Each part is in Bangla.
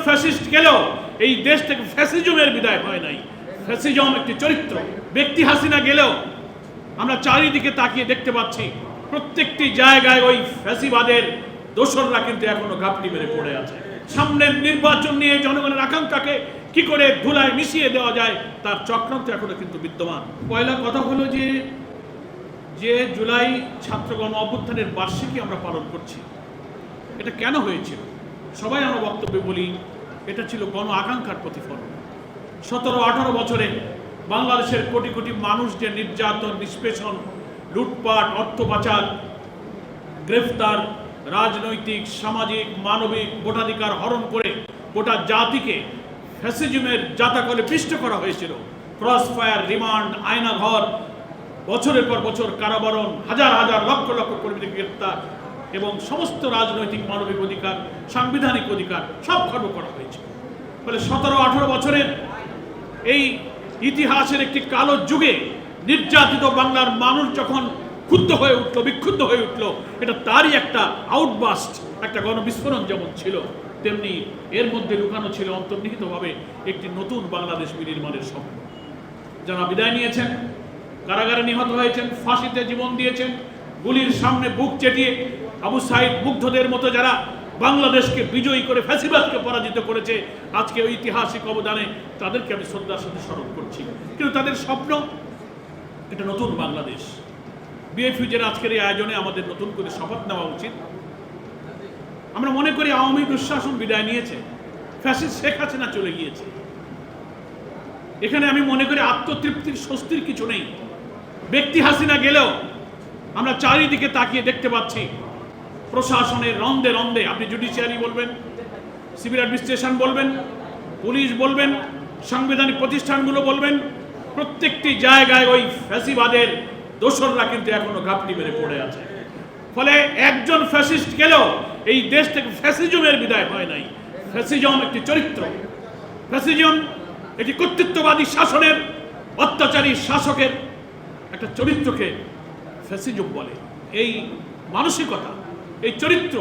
ফ্যাসিস্ট গেলেও এই দেশ থেকে ফ্যাসিজমের বিদায় হয় নাই। ফ্যাসিজম একটি চরিত্র। ব্যক্তি হাসিনা গেলেও আমরা চারিদিকে তাকিয়ে দেখতে পাচ্ছি প্রত্যেকটি জায়গায় ওই ফ্যাসিবাদের দোসররা কিন্তু এখনো ঘাপটি মেরে পড়ে আছে। সামনের নির্বাচন নিয়ে জনগণের আকাঙ্ক্ষাকে কি করে ধুলায় মিশিয়ে দেওয়া যায় তার চক্রান্ত এখনো কিন্তু বিদ্যমান। পয়লা কথা হলো যে জুলাই ছাত্র গণ অভ্যুত্থানের বার্ষিকী আমরা পালন করছি, এটা কেন হয়েছিল? সবাই আমরা বক্তব্যে বলি এটা ছিল গণ আকাঙ্ক্ষার প্রতিফলন। 17-18 বছরে বাংলাদেশের কোটি কোটি মানুষ যে নির্যাতন, নিষ্পেষণ, লুটপাট, অর্থ পাচার, গ্রেফতার, রাজনৈতিক, সামাজিক, মানবিক ভোটাধিকার হরণ করে গোটা জাতিকে ফ্যাসিজমের জাতাকলে পিষ্ট করা হয়েছিল। ক্রস ফায়ার, রিমান্ড, আয়নাঘর, বছরের পর বছর কারাবরণ, হাজার হাজার লক্ষ লক্ষ কর্মীদের গ্রেফতার এবং সমস্ত রাজনৈতিক, মানবিক অধিকার, সাংবিধানিক অধিকার সব খর্ব করা হয়েছে। ফলে 17-18 বছরের এই ইতিহাসের একটি কালো যুগে নির্যাতিত বাংলার মানুষ যখন ক্ষুব্ধ হয়ে উঠলো, বিক্ষুব্ধ হয়ে উঠলো, এটা তারই একটা আউটবাস্ট, একটা গণবিস্ফোরণ যেমন ছিল, তেমনি এর মধ্যে লুকানো ছিল অন্তর্নিহিতভাবে একটি নতুন বাংলাদেশ বিনির্মাণের স্বপ্ন। যারা বিদায় নিয়েছেন, কারাগারে নিহত হয়েছেন, ফাঁসিতে জীবন দিয়েছেন, গুলির সামনে বুক চেটিয়ে আবু সাইদ মুগ্ধদের মতো যারা বাংলাদেশকে বিজয়ী করে ফ্যাসিবাদকে পরাজিত করেছে, আজকে ঐতিহাসিক অবদানে তাদেরকে আমি শ্রদ্ধার সাথে স্মরণ করছি। কিন্তু তাদের স্বপ্ন এটা নতুন বাংলাদেশ। বিএফইউজের আজকের এই আয়োজনে আমাদের নতুন করে শপথ নেওয়া উচিত। আমরা মনে করি আওয়ামী দুঃশাসন বিদায় নিয়েছে, ফ্যাসিস্ট শেখ হাসিনা চলে গিয়েছে। এখানে আমি মনে করি আত্মতৃপ্তির, স্বস্তির কিছু নেই। ব্যক্তি হাসিনা গেলেও আমরা চারিদিকে তাকিয়ে দেখতে পাচ্ছি প্রশাসনের রন্দে রন্দে, আপনি জুডিশিয়ারি বলবেন, সিভিল অ্যাডমিনিস্ট্রেশন বলবেন, পুলিশ বলবেন, সাংবিধানিক প্রতিষ্ঠানগুলো বলবেন, প্রত্যেকটি জায়গায় ওই ফ্যাসিবাদের দোসররা কিন্তু এখনো ঘাপটি মেরে পড়ে আছে। ফলে একজন ফ্যাসিস্ট গেলেও এই দেশ থেকে ফ্যাসিজমের বিদায় হয় নাই। ফ্যাসিজম একটি চরিত্র। ফ্যাসিজম একটি কর্তৃত্ববাদী শাসনের, অত্যাচারী শাসকের একটা চরিত্রকে ফ্যাসিজম বলে। এই মানসিকতা, এই চরিত্র,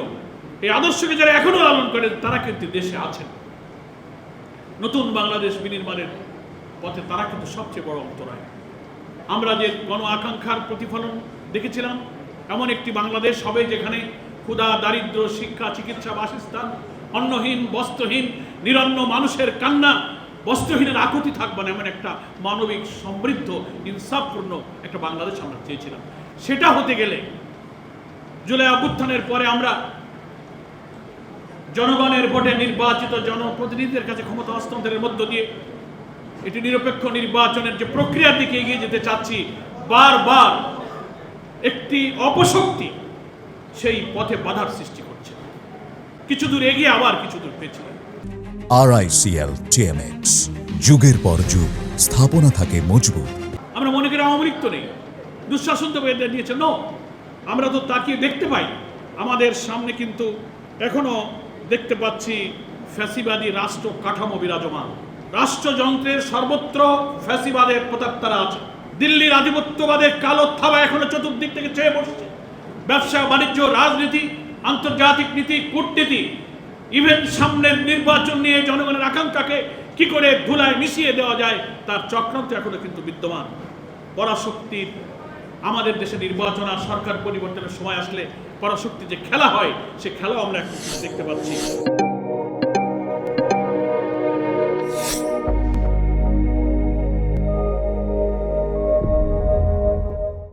এই আদর্শকে যারা এখনো লালন করেন তারা কিন্তু দেশে আছেন। নতুন বাংলাদেশ বিনির্মাণের পথে তারা কিন্তু সবচেয়ে বড় অন্তরায়। আমরা যে গণ আকাঙ্ক্ষার প্রতিফলন দেখেছিলাম, এমন একটি বাংলাদেশ হবে যেখানে ক্ষুধা, দারিদ্র, শিক্ষা, চিকিৎসা, বাসস্থান, অন্নহীন, বস্ত্রহীন, নিরন্ন মানুষের কান্না, বস্ত্রহীনের আকুতি থাকবে না, এমন একটা মানবিক, সমৃদ্ধ, ইনসাফপূর্ণ একটা বাংলাদেশ আমরা চেয়েছিলাম। সেটা হতে গেলে জুলাই অভ্যুত্থানের পরে আমরা জনগণের ভোটে নির্বাচিত জনপ্রতিনিধিদের কাছে ক্ষমতা হস্তান্তরের মধ্য দিয়ে এটি নিরপেক্ষ নির্বাচনের যে প্রক্রিয়ার দিকে এগিয়ে যেতে চাচ্ছি, বারবার একটি অপশক্তি সেই পথে বাধার সৃষ্টি করছে। কিছু দূর এগিয়ে আবার কিছু দূর পেছিয়ে। RICL TMX, যুগের পর যুগ স্থাপনা থাকে মজবুত। আমরা মনে করি আওয়ামী লীগ তো নেই, দুঃশাসন তো বেঁধে দিয়েছে। নো, আমরা তো তাকিয়ে দেখতে পাই আমাদের সামনে কিন্তু এখনো দেখতে পাচ্ছি ফ্যাসিবাদী রাষ্ট্র কাঠামো বিরাজমান। রাষ্ট্রযন্ত্রের সর্বত্র ফ্যাসিবাদের প্রতাপ্তারা আছে। দিল্লির আধিপত্যবাদের কালো থাবা এখনো চতুর্দিক থেকে চেয়ে বসছে। ব্যবসা, বাণিজ্য, রাজনীতি, আন্তর্জাতিক নীতি, কূটনীতি, ইভেন সামনের নির্বাচন নিয়ে জনগণের আকাঙ্ক্ষাকে কি করে ধুলায় মিশিয়ে দেওয়া যায় তার চক্রান্ত এখনো কিন্তু বিদ্যমান। পরাশক্তির আমাদের দেশে নির্বাচন আর সরকার পরিবর্তনের সময় আসলে পরাশক্তি যে খেলা হয়, সে খেলাও আমরা এখন দেখতে পাচ্ছি।